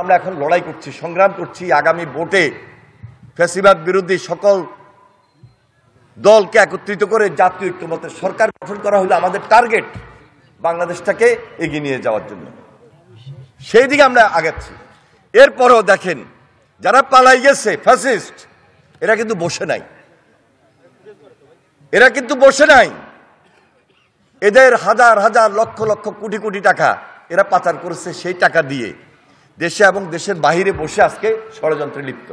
আমরা এখন লড়াই করছি, সংগ্রাম করছি। আগামী ভোটে ফ্যাসিবাদ বিরোধী সকল দলকে একত্রিত করে জাতীয় ঐক্যমত্যের সরকার গঠন করা হলো আমাদের টার্গেট, বাংলাদেশটাকে এগিয়ে নিয়ে যাওয়ার জন্য। সেই দিকে আমরা আগাচ্ছি। এরপরও দেখেন, যারা পালাই গেছে ফ্যাসিস্ট, এরা কিন্তু বসে নাই, এরা কিন্তু বসে নাই। এদের হাজার হাজার লক্ষ লক্ষ কোটি কোটি টাকা এরা পাচার করেছে। সেই টাকা দিয়ে দেশে এবং দেশের বাহিরে বসে আজকে ষড়যন্ত্রে লিপ্ত,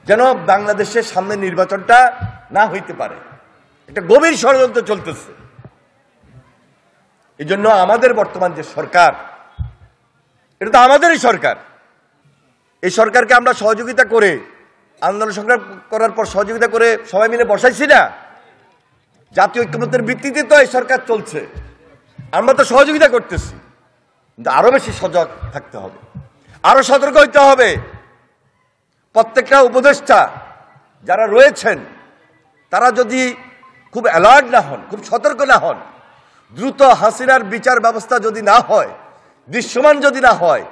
যেন বাংলাদেশের সামনে নির্বাচনটা না হইতে পারে। একটা গভীর ষড়যন্ত্র চলতেছে। এই জন্য আমাদের বর্তমান যে সরকার, এটা তো আমাদেরই সরকার। এই সরকারকে আমরা সহযোগিতা করে, আন্দোলন সংগ্রাম করার পর সহযোগিতা করে সবাই মিলে বসাইছি না। জাতীয় ঐক্যমত্যের ভিত্তিতে তো এই সরকার চলছে, আমরা তো সহযোগিতা করতেছি। কিন্তু আরো বেশি সজাগ থাকতে হবে, আরো সতর্ক হইতে হবে। প্রত্যেকটা উপদেষ্টা যারা রয়েছেন, তারা যদি খুব অ্যালার্ট না হন, খুব সতর্ক না হন, দ্রুত হাসিনার বিচার ব্যবস্থা যদি না হয়, দৃশ্যমান যদি না হয়,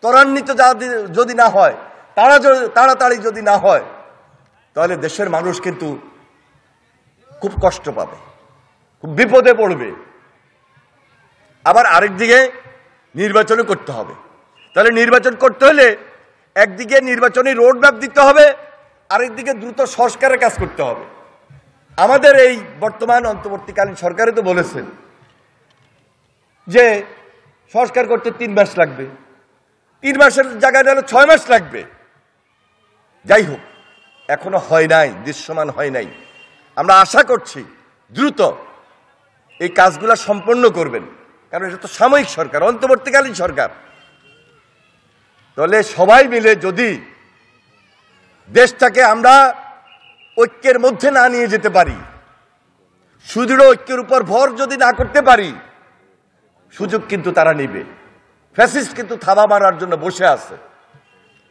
ত্বরান্বিত যদি না হয়, তাড়াতাড়ি যদি না হয়, তাহলে দেশের মানুষ কিন্তু খুব কষ্ট পাবে, খুব বিপদে পড়বে। আবার আরেকদিকে নির্বাচনও করতে হবে। তাহলে নির্বাচন করতে হলে একদিকে নির্বাচনী রোড ম্যাপ দিতে হবে, আরেকদিকে দ্রুত সংস্কারের কাজ করতে হবে। আমাদের এই বর্তমান অন্তর্বর্তীকালীন সরকারে তো বলেছেন যে সংস্কার করতে 3 মাস লাগবে, 3 মাসের জায়গায় হলো 6 মাস লাগবে। যাই হোক, এখনো হয় নাই, দৃশ্যমান হয় নাই। আমরা আশা করছি দ্রুত এই কাজগুলো সম্পন্ন করবেন, কারণ এটা তো সাময়িক সরকার, অন্তর্বর্তীকালীন সরকার। তাহলে সবাই মিলে যদি দেশটাকে আমরা ঐক্যের মধ্যে না নিয়ে যেতে পারি, সুদৃঢ় ঐক্যের উপর ভর যদি না করতে পারি, সুযোগ কিন্তু তারা নিবে। ফ্যাসিস্ট কিন্তু থাবা মারার জন্য বসে আছে,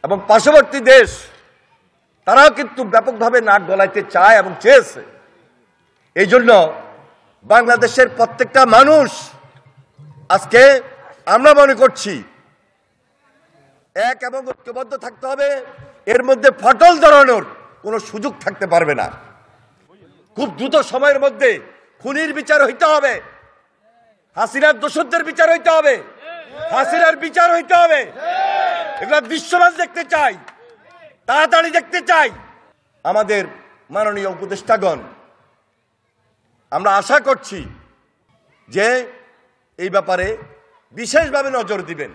এবং পার্শ্ববর্তী দেশ তারাও কিন্তু ব্যাপকভাবে নাক গলাইতে চায় এবং চেয়েছে। এই জন্য বাংলাদেশের প্রত্যেকটা মানুষ আজকে আমরা মনে করছি এক এবং ঐক্যবদ্ধ থাকতে হবে। এর মধ্যে ফাটল ধরানোর কোনো সুযোগ থাকতে পারবে না। খুব দ্রুত সময়ের মধ্যে খুনির বিচার হইতে হবে, হাসিনার দোষরদের বিচার হইতে হবে, হাসিনার বিচার হইতে হবে। এগুলো দৃশ্যমান দেখতে চাই, তাড়াতাড়ি দেখতে চাই। আমাদের মাননীয় উপদেষ্টাগণ, আমরা আশা করছি যে এই ব্যাপারে বিশেষভাবে নজর দিবেন।